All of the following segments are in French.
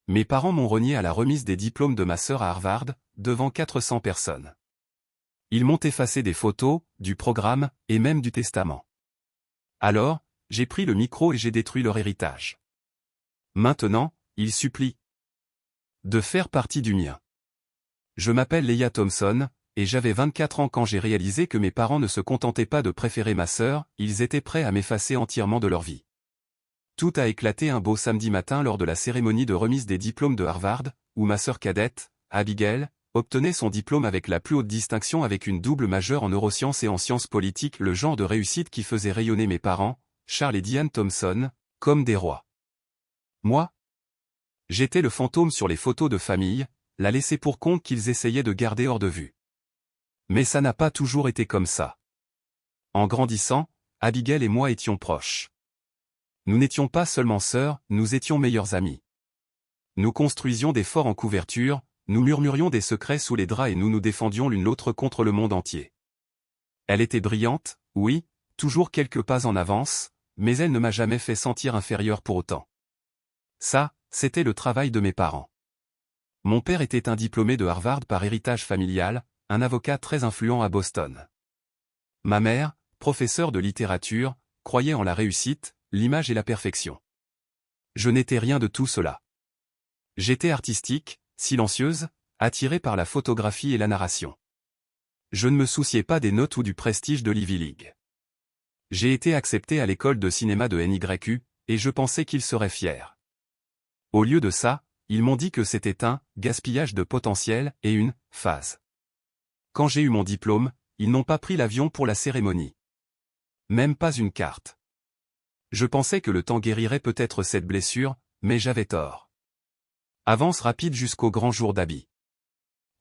Mes parents m'ont renié à la remise des diplômes de ma sœur à Harvard, devant 400 personnes. Ils m'ont effacé des photos, du programme, et même du testament. Alors, j'ai pris le micro et j'ai détruit leur héritage. Maintenant, ils supplient de faire partie du mien. Je m'appelle Leah Thompson, et j'avais 24 ans quand j'ai réalisé que mes parents ne se contentaient pas de préférer ma sœur, ils étaient prêts à m'effacer entièrement de leur vie. Tout a éclaté un beau samedi matin lors de la cérémonie de remise des diplômes de Harvard, où ma sœur cadette, Abigail, obtenait son diplôme avec la plus haute distinction avec une double majeure en neurosciences et en sciences politiques, le genre de réussite qui faisait rayonner mes parents, Charles et Diane Thompson, comme des rois. Moi, j'étais le fantôme sur les photos de famille, la laissée pour compte qu'ils essayaient de garder hors de vue. Mais ça n'a pas toujours été comme ça. En grandissant, Abigail et moi étions proches. Nous n'étions pas seulement sœurs, nous étions meilleures amies. Nous construisions des forts en couverture, nous murmurions des secrets sous les draps et nous nous défendions l'une l'autre contre le monde entier. Elle était brillante, oui, toujours quelques pas en avance, mais elle ne m'a jamais fait sentir inférieur pour autant. Ça, c'était le travail de mes parents. Mon père était un diplômé de Harvard par héritage familial, un avocat très influent à Boston. Ma mère, professeure de littérature, croyait en la réussite, l'image et la perfection. Je n'étais rien de tout cela. J'étais artistique, silencieuse, attirée par la photographie et la narration. Je ne me souciais pas des notes ou du prestige de l'Ivy League. J'ai été accepté à l'école de cinéma de NYU, et je pensais qu'ils seraient fiers. Au lieu de ça, ils m'ont dit que c'était un gaspillage de potentiel et une phase. Quand j'ai eu mon diplôme, ils n'ont pas pris l'avion pour la cérémonie. Même pas une carte. Je pensais que le temps guérirait peut-être cette blessure, mais j'avais tort. Avance rapide jusqu'au grand jour d'Abby.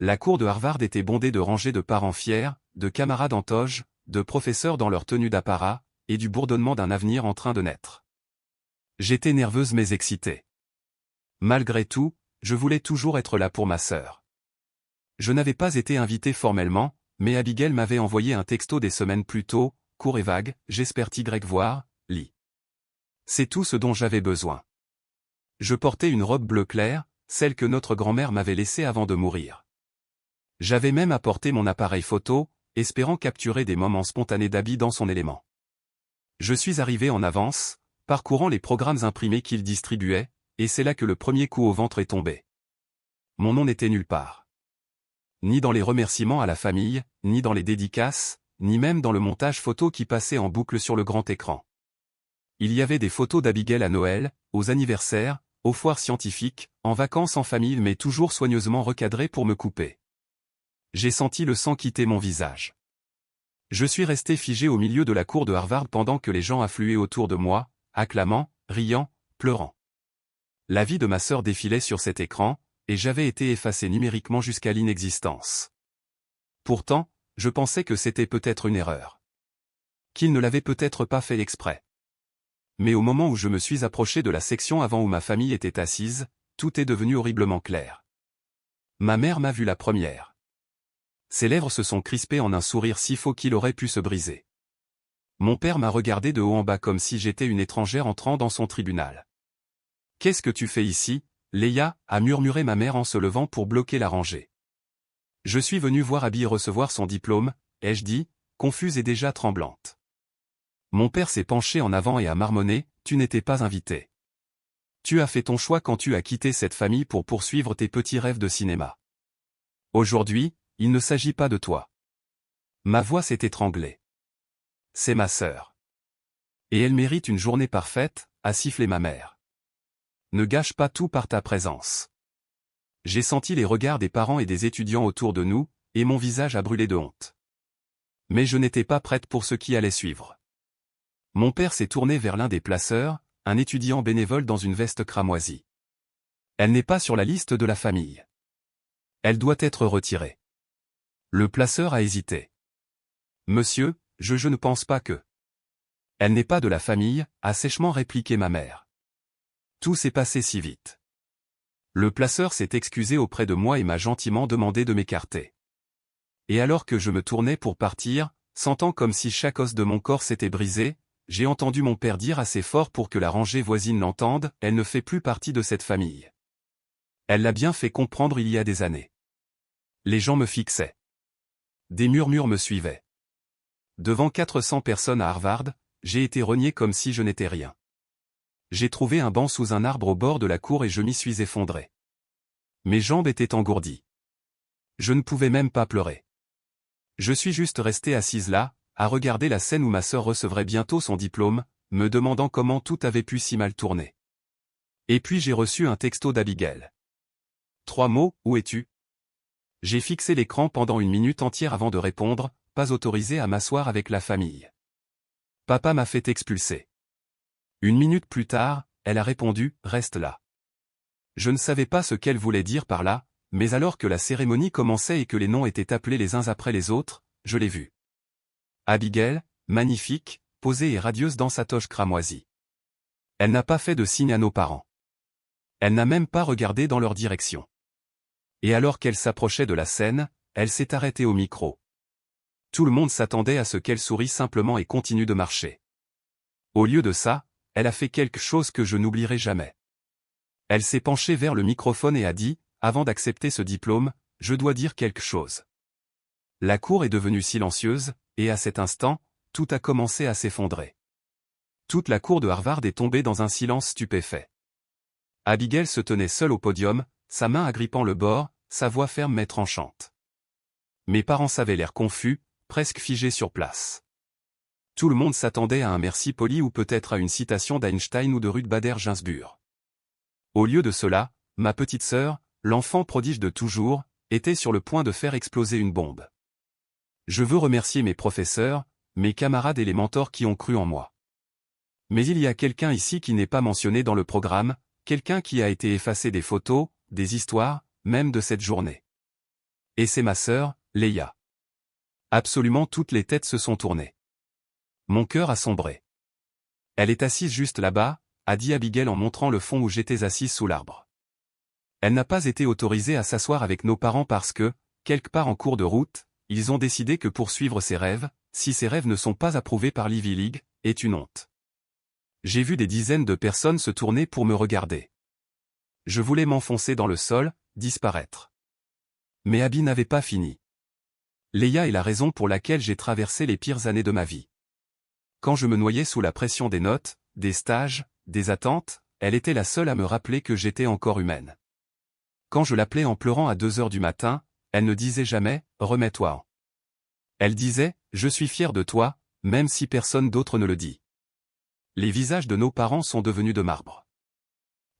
La cour de Harvard était bondée de rangées de parents fiers, de camarades en toge, de professeurs dans leur tenue d'apparat, et du bourdonnement d'un avenir en train de naître. J'étais nerveuse mais excitée. Malgré tout, je voulais toujours être là pour ma sœur. Je n'avais pas été invité formellement, mais Abigail m'avait envoyé un texto des semaines plus tôt, court et vague, j'espère voir, lis. C'est tout ce dont j'avais besoin. Je portais une robe bleu clair, celle que notre grand-mère m'avait laissée avant de mourir. J'avais même apporté mon appareil photo, espérant capturer des moments spontanés d'Abby dans son élément. Je suis arrivé en avance, parcourant les programmes imprimés qu'il distribuait, et c'est là que le premier coup au ventre est tombé. Mon nom n'était nulle part. Ni dans les remerciements à la famille, ni dans les dédicaces, ni même dans le montage photo qui passait en boucle sur le grand écran. Il y avait des photos d'Abigail à Noël, aux anniversaires, aux foires scientifiques, en vacances en famille mais toujours soigneusement recadrées pour me couper. J'ai senti le sang quitter mon visage. Je suis resté figé au milieu de la cour de Harvard pendant que les gens affluaient autour de moi, acclamant, riant, pleurant. La vie de ma sœur défilait sur cet écran, et j'avais été effacé numériquement jusqu'à l'inexistence. Pourtant, je pensais que c'était peut-être une erreur. Qu'il ne l'avait peut-être pas fait exprès. Mais au moment où je me suis approché de la section avant où ma famille était assise, tout est devenu horriblement clair. Ma mère m'a vu la première. Ses lèvres se sont crispées en un sourire si faux qu'il aurait pu se briser. Mon père m'a regardé de haut en bas comme si j'étais une étrangère entrant dans son tribunal. « Qu'est-ce que tu fais ici, Leah » a murmuré ma mère en se levant pour bloquer la rangée. « Je suis venue voir Abby recevoir son diplôme » ai-je dit, confuse et déjà tremblante. Mon père s'est penché en avant et a marmonné, « Tu n'étais pas invité. Tu as fait ton choix quand tu as quitté cette famille pour poursuivre tes petits rêves de cinéma. Aujourd'hui, il ne s'agit pas de toi. » Ma voix s'est étranglée. C'est ma sœur. Et elle mérite une journée parfaite, a sifflé ma mère. Ne gâche pas tout par ta présence. J'ai senti les regards des parents et des étudiants autour de nous, et mon visage a brûlé de honte. Mais je n'étais pas prête pour ce qui allait suivre. Mon père s'est tourné vers l'un des placeurs, un étudiant bénévole dans une veste cramoisie. Elle n'est pas sur la liste de la famille. Elle doit être retirée. Le placeur a hésité. Monsieur, je ne pense pas que... Elle n'est pas de la famille, a sèchement répliqué ma mère. Tout s'est passé si vite. Le placeur s'est excusé auprès de moi et m'a gentiment demandé de m'écarter. Et alors que je me tournais pour partir, sentant comme si chaque os de mon corps s'était brisé, j'ai entendu mon père dire assez fort pour que la rangée voisine l'entende, elle ne fait plus partie de cette famille. Elle l'a bien fait comprendre il y a des années. Les gens me fixaient. Des murmures me suivaient. Devant 400 personnes à Harvard, j'ai été renié comme si je n'étais rien. J'ai trouvé un banc sous un arbre au bord de la cour et je m'y suis effondré. Mes jambes étaient engourdies. Je ne pouvais même pas pleurer. Je suis juste resté assise là, à regarder la scène où ma sœur recevrait bientôt son diplôme, me demandant comment tout avait pu si mal tourner. Et puis j'ai reçu un texto d'Abigail. 3 mots, où es-tu? J'ai fixé l'écran pendant une minute entière avant de répondre, pas autorisé à m'asseoir avec la famille. Papa m'a fait expulser. Une minute plus tard, elle a répondu, reste là. Je ne savais pas ce qu'elle voulait dire par là, mais alors que la cérémonie commençait et que les noms étaient appelés les uns après les autres, je l'ai vue. Abigail, magnifique, posée et radieuse dans sa toge cramoisie. Elle n'a pas fait de signe à nos parents. Elle n'a même pas regardé dans leur direction. Et alors qu'elle s'approchait de la scène, elle s'est arrêtée au micro. Tout le monde s'attendait à ce qu'elle sourie simplement et continue de marcher. Au lieu de ça, elle a fait quelque chose que je n'oublierai jamais. Elle s'est penchée vers le microphone et a dit, avant d'accepter ce diplôme, je dois dire quelque chose. La cour est devenue silencieuse, et à cet instant, tout a commencé à s'effondrer. Toute la cour de Harvard est tombée dans un silence stupéfait. Abigail se tenait seule au podium, sa main agrippant le bord, sa voix ferme mais tranchante. Mes parents avaient l'air confus, presque figés sur place. Tout le monde s'attendait à un merci poli ou peut-être à une citation d'Einstein ou de Ruth Bader Ginsburg. Au lieu de cela, ma petite sœur, l'enfant prodige de toujours, était sur le point de faire exploser une bombe. Je veux remercier mes professeurs, mes camarades et les mentors qui ont cru en moi. Mais il y a quelqu'un ici qui n'est pas mentionné dans le programme, quelqu'un qui a été effacé des photos, des histoires, même de cette journée. Et c'est ma sœur, Leia. Absolument toutes les têtes se sont tournées. Mon cœur a sombré. Elle est assise juste là-bas, a dit Abigail en montrant le fond où j'étais assise sous l'arbre. Elle n'a pas été autorisée à s'asseoir avec nos parents parce que, quelque part en cours de route, ils ont décidé que poursuivre ses rêves, si ses rêves ne sont pas approuvés par l'Ivy League, est une honte. J'ai vu des dizaines de personnes se tourner pour me regarder. Je voulais m'enfoncer dans le sol, disparaître. Mais Abby n'avait pas fini. Leia est la raison pour laquelle j'ai traversé les pires années de ma vie. Quand je me noyais sous la pression des notes, des stages, des attentes, elle était la seule à me rappeler que j'étais encore humaine. Quand je l'appelais en pleurant à 2 heures du matin, elle ne disait jamais « remets-toi en ». Elle disait « je suis fière de toi », même si personne d'autre ne le dit. Les visages de nos parents sont devenus de marbre.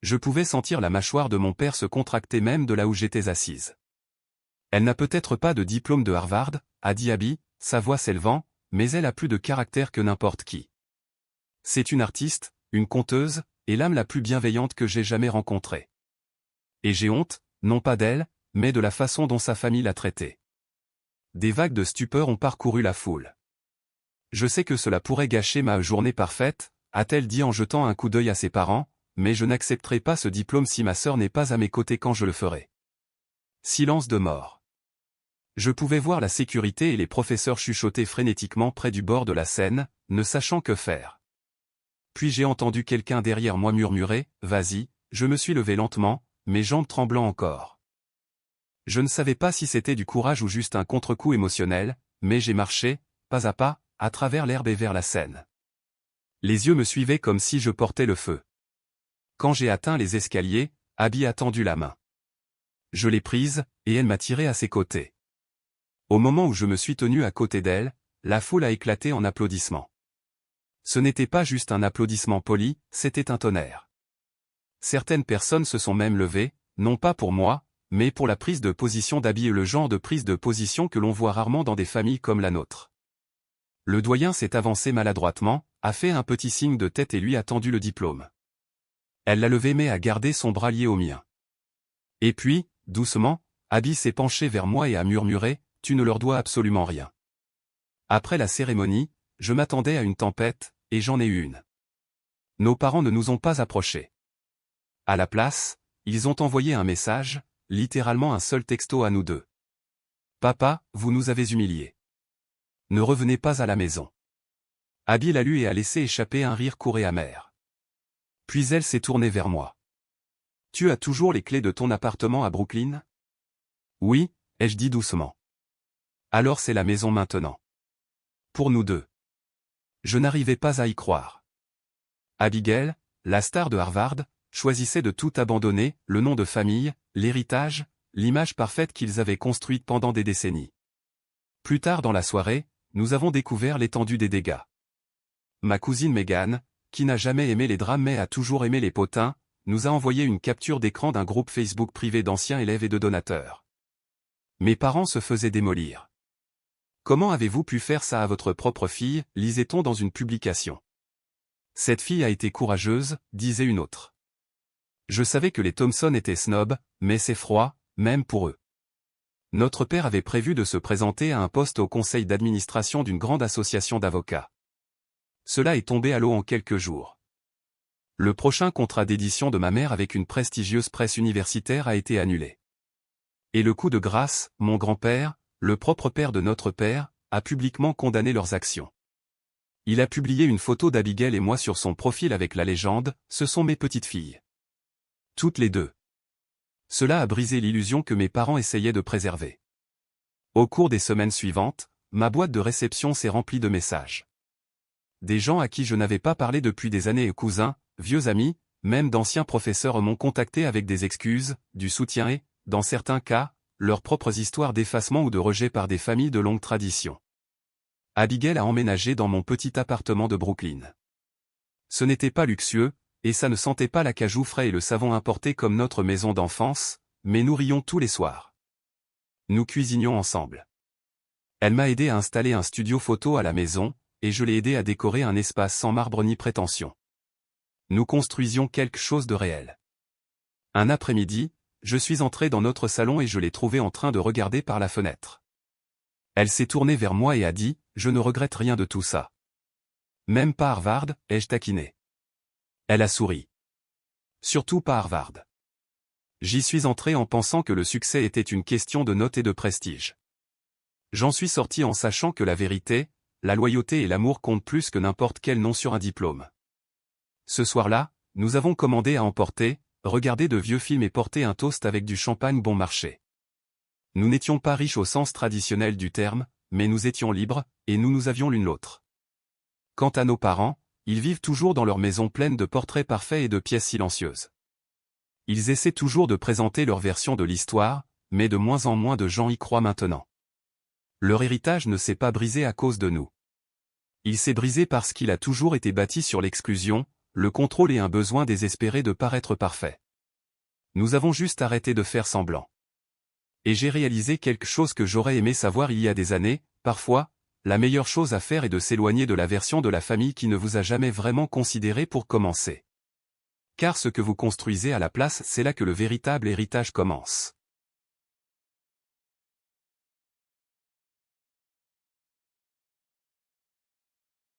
Je pouvais sentir la mâchoire de mon père se contracter même de là où j'étais assise. Elle n'a peut-être pas de diplôme de Harvard, a dit Abby, sa voix s'élevant, mais elle a plus de caractère que n'importe qui. C'est une artiste, une conteuse, et l'âme la plus bienveillante que j'ai jamais rencontrée. Et j'ai honte, non pas d'elle, mais de la façon dont sa famille l'a traitée. Des vagues de stupeur ont parcouru la foule. Je sais que cela pourrait gâcher ma journée parfaite, a-t-elle dit en jetant un coup d'œil à ses parents, mais je n'accepterai pas ce diplôme si ma sœur n'est pas à mes côtés quand je le ferai. Silence de mort. Je pouvais voir la sécurité et les professeurs chuchoter frénétiquement près du bord de la scène, ne sachant que faire. Puis j'ai entendu quelqu'un derrière moi murmurer « Vas-y », je me suis levé lentement, mes jambes tremblant encore. Je ne savais pas si c'était du courage ou juste un contre-coup émotionnel, mais j'ai marché, pas à pas, à travers l'herbe et vers la scène. Les yeux me suivaient comme si je portais le feu. Quand j'ai atteint les escaliers, Abby a tendu la main. Je l'ai prise, et elle m'a tiré à ses côtés. Au moment où je me suis tenu à côté d'elle, la foule a éclaté en applaudissements. Ce n'était pas juste un applaudissement poli, c'était un tonnerre. Certaines personnes se sont même levées, non pas pour moi, mais pour la prise de position d'Abby et le genre de prise de position que l'on voit rarement dans des familles comme la nôtre. Le doyen s'est avancé maladroitement, a fait un petit signe de tête et lui a tendu le diplôme. Elle l'a levé mais a gardé son bras lié au mien. Et puis, doucement, Abby s'est penchée vers moi et a murmuré « Tu ne leur dois absolument rien ». Après la cérémonie, je m'attendais à une tempête, et j'en ai eu une. Nos parents ne nous ont pas approchés. À la place, ils ont envoyé un message, littéralement un seul texto à nous deux. « Papa, vous nous avez humiliés. Ne revenez pas à la maison. » Abby l'a lu et a laissé échapper un rire court et amer. Puis elle s'est tournée vers moi. « Tu as toujours les clés de ton appartement à Brooklyn? Oui, ai-je dit doucement. Alors c'est la maison maintenant. Pour nous deux. Je n'arrivais pas à y croire. Abigail, la star de Harvard, choisissait de tout abandonner, le nom de famille, l'héritage, l'image parfaite qu'ils avaient construite pendant des décennies. Plus tard dans la soirée, nous avons découvert l'étendue des dégâts. Ma cousine Megan, qui n'a jamais aimé les drames mais a toujours aimé les potins, nous a envoyé une capture d'écran d'un groupe Facebook privé d'anciens élèves et de donateurs. Mes parents se faisaient démolir. Comment avez-vous pu faire ça à votre propre fille, lisait-on dans une publication. Cette fille a été courageuse, disait une autre. Je savais que les Thompson étaient snobs, mais c'est froid, même pour eux. Notre père avait prévu de se présenter à un poste au conseil d'administration d'une grande association d'avocats. Cela est tombé à l'eau en quelques jours. Le prochain contrat d'édition de ma mère avec une prestigieuse presse universitaire a été annulé. Et le coup de grâce, mon grand-père, le propre père de notre père, a publiquement condamné leurs actions. Il a publié une photo d'Abigail et moi sur son profil avec la légende « Ce sont mes petites filles ». Toutes les deux. Cela a brisé l'illusion que mes parents essayaient de préserver. Au cours des semaines suivantes, ma boîte de réception s'est remplie de messages. Des gens à qui je n'avais pas parlé depuis des années et cousins, vieux amis, même d'anciens professeurs m'ont contacté avec des excuses, du soutien et, dans certains cas, leurs propres histoires d'effacement ou de rejet par des familles de longue tradition. Abigail a emménagé dans mon petit appartement de Brooklyn. Ce n'était pas luxueux, et ça ne sentait pas l'acajou frais et le savon importé comme notre maison d'enfance, mais nous rions tous les soirs. Nous cuisinions ensemble. Elle m'a aidé à installer un studio photo à la maison, et je l'ai aidé à décorer un espace sans marbre ni prétention. Nous construisions quelque chose de réel. Un après-midi, je suis entré dans notre salon et je l'ai trouvée en train de regarder par la fenêtre. Elle s'est tournée vers moi et a dit « Je ne regrette rien de tout ça. » Même pas Harvard, ai-je taquiné. Elle a souri. Surtout pas Harvard. J'y suis entré en pensant que le succès était une question de notes et de prestige. J'en suis sorti en sachant que la vérité, la loyauté et l'amour comptent plus que n'importe quel nom sur un diplôme. Ce soir-là, nous avons commandé à emporter, regardé de vieux films et porté un toast avec du champagne bon marché. Nous n'étions pas riches au sens traditionnel du terme, mais nous étions libres, et nous avions l'une l'autre. Quant à nos parents, ils vivent toujours dans leur maison pleine de portraits parfaits et de pièces silencieuses. Ils essaient toujours de présenter leur version de l'histoire, mais de moins en moins de gens y croient maintenant. Leur héritage ne s'est pas brisé à cause de nous. Il s'est brisé parce qu'il a toujours été bâti sur l'exclusion, le contrôle et un besoin désespéré de paraître parfait. Nous avons juste arrêté de faire semblant. Et j'ai réalisé quelque chose que j'aurais aimé savoir il y a des années, parfois, la meilleure chose à faire est de s'éloigner de la version de la famille qui ne vous a jamais vraiment considéré pour commencer. Car ce que vous construisez à la place, c'est là que le véritable héritage commence.